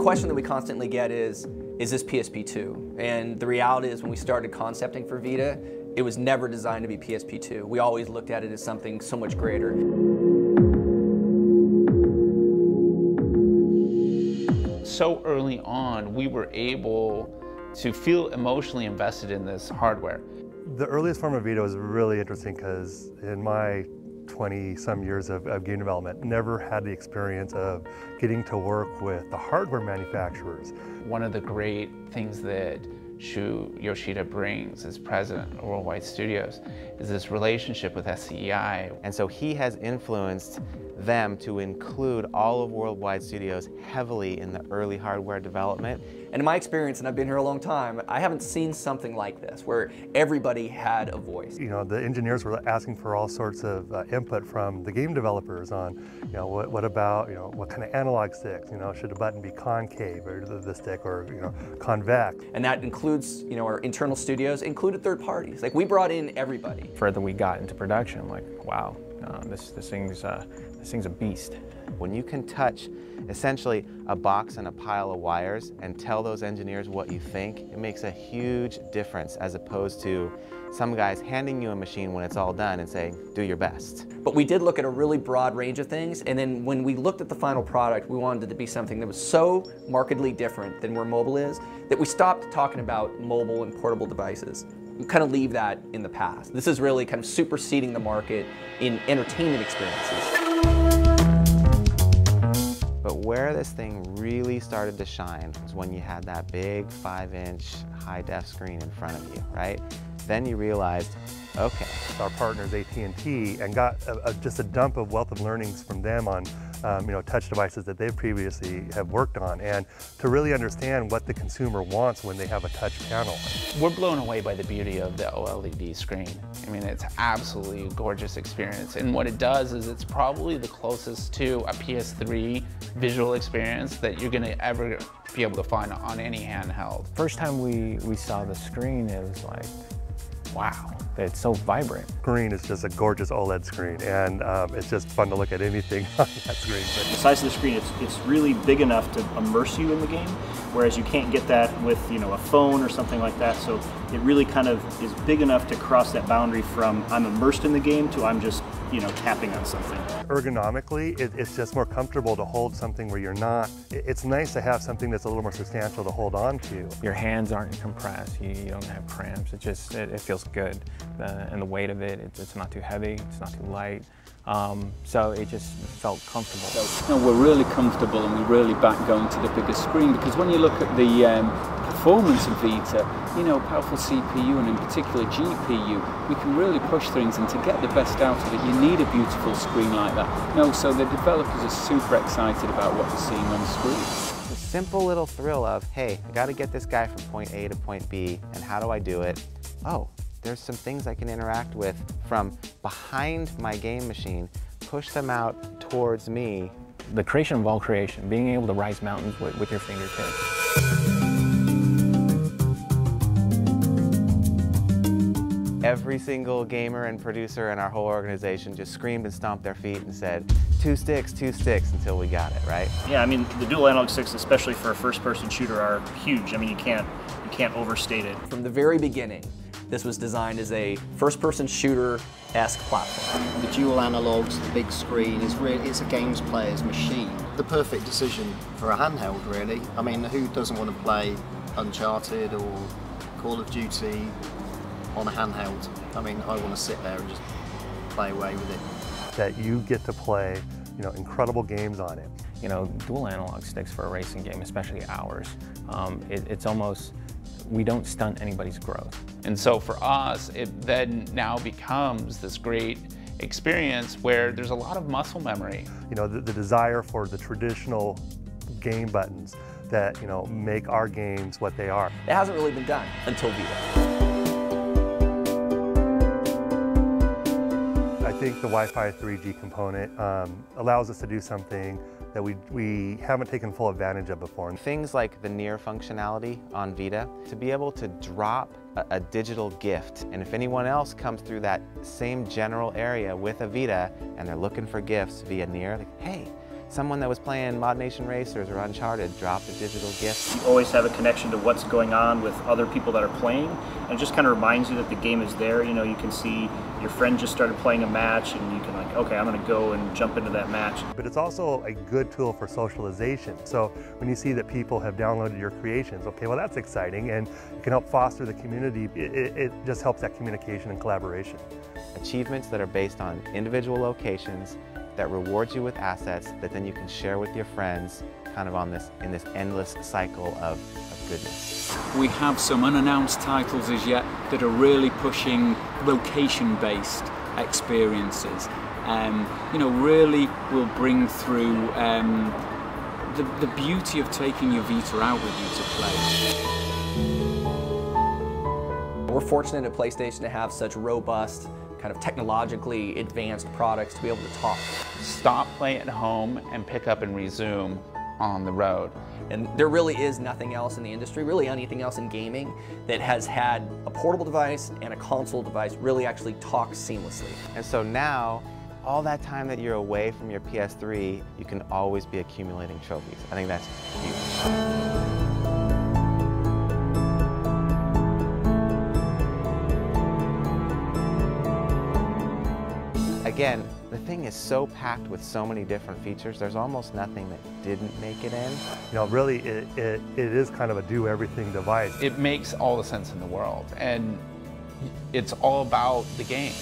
question that we constantly get is this PSP2? And the reality is when we started concepting for Vita, it was never designed to be PSP2. We always looked at it as something so much greater. So early on, we were able to feel emotionally invested in this hardware. The earliest form of Vita was really interesting because in my 20-some years of game development, never had the experience of getting to work with the hardware manufacturers. One of the great things that Shu Yoshida brings as president of Worldwide Studios is this relationship with SCEI. And so he has influenced them to include all of Worldwide Studios heavily in the early hardware development. And in my experience, and I've been here a long time, I haven't seen something like this, where everybody had a voice. You know, the engineers were asking for all sorts of input from the game developers on, you know, what about, you know, what kind of analog sticks, you know, should the button be concave or the stick, or, you know, convex. And that includes, you know, our internal studios, included third parties. Like, we brought in everybody. Further we got into production, I'm like, wow, this thing's a beast. When you can touch essentially a box and a pile of wires and tell those engineers what you think, it makes a huge difference as opposed to some guys handing you a machine when it's all done and saying, do your best. But we did look at a really broad range of things, and then when we looked at the final product, we wanted it to be something that was so markedly different than where mobile is, that we stopped talking about mobile and portable devices. We kind of leave that in the past. This is really kind of superseding the market in entertainment experiences. But where this thing really started to shine was when you had that big 5-inch high-def screen in front of you, right? Then you realized, okay. Our partners AT&T, and got just a dump of wealth of learnings from them on you know, touch devices that they previously have worked on, and to really understand what the consumer wants when they have a touch panel. We're blown away by the beauty of the OLED screen. I mean, it's absolutely a gorgeous experience. And what it does is it's probably the closest to a PS3 visual experience that you're gonna ever be able to find on any handheld. First time we saw the screen, it was like, wow, it's so vibrant. Screen is just a gorgeous OLED screen, and it's just fun to look at anything on that screen. The size of the screen, it's really big enough to immerse you in the game, whereas you can't get that with, you know, a phone or something like that. So it really kind of is big enough to cross that boundary from I'm immersed in the game to I'm just, you know, tapping on something. Ergonomically, it's just more comfortable to hold something where you're not. It's nice to have something that's a little more substantial to hold on to. Your hands aren't compressed, you don't have cramps, it feels good. And the weight of it, it's not too heavy, it's not too light. So it just felt comfortable. No, we're really comfortable and we really back going to the bigger screen, because when you look at the performance of Vita, you know, powerful CPU and in particular GPU, we can really push things, and to get the best out of it, you need a beautiful screen like that. No, so the developers are super excited about what they're seeing on screen. The simple little thrill of, hey, I gotta get this guy from point A to point B, and how do I do it? Oh, there's some things I can interact with from behind my game machine, push them out towards me. The creation of all creation, being able to rise mountains with your fingertips. Every single gamer and producer in our whole organization just screamed and stomped their feet and said, two sticks, until we got it, right? Yeah, I mean, the dual analog sticks, especially for a first-person shooter, are huge. I mean, you can't overstate it. From the very beginning, this was designed as a first-person shooter-esque platform. The dual analogs, the big screen, it's a games player's machine. The perfect decision for a handheld, really. I mean, who doesn't want to play Uncharted or Call of Duty on a handheld? I mean, I want to sit there and just play away with it. That you get to play, you know, incredible games on it. You know, dual analog sticks for a racing game, especially ours, it's almost, we don't stunt anybody's growth. And so for us, it then now becomes this great experience where there's a lot of muscle memory. You know, the desire for the traditional game buttons that, you know, make our games what they are. It hasn't really been done until Vita. I think the Wi-Fi 3G component allows us to do something that we haven't taken full advantage of before. Things like the near functionality on Vita, to be able to drop a digital gift, and if anyone else comes through that same general area with a Vita and they're looking for gifts via near, like, hey, someone that was playing Mod Nation Racers or Uncharted dropped a digital gift. You always have a connection to what's going on with other people that are playing, and it just kind of reminds you that the game is there. You know, you can see your friend just started playing a match, and you can like, okay, I'm going to go and jump into that match. But it's also a good tool for socialization. So when you see that people have downloaded your creations, okay, well that's exciting, and it can help foster the community. It just helps that communication and collaboration. Achievements that are based on individual locations that reward you with assets that then you can share with your friends, kind of in this endless cycle of goodness. We have some unannounced titles as yet that are really pushing location-based experiences. You know, really will bring through the beauty of taking your Vita out with you to play. We're fortunate at PlayStation to have such robust, kind of technologically advanced products to be able to talk. Stop, play at home, and pick up and resume on the road. And there really is nothing else in the industry, really anything else in gaming, that has had a portable device and a console device really actually talk seamlessly. And so now, all that time that you're away from your PS3, you can always be accumulating trophies. I think that's huge. Again, the thing is so packed with so many different features, there's almost nothing that didn't make it in. You know, really, it is kind of a do-everything device. It makes all the sense in the world, and it's all about the game.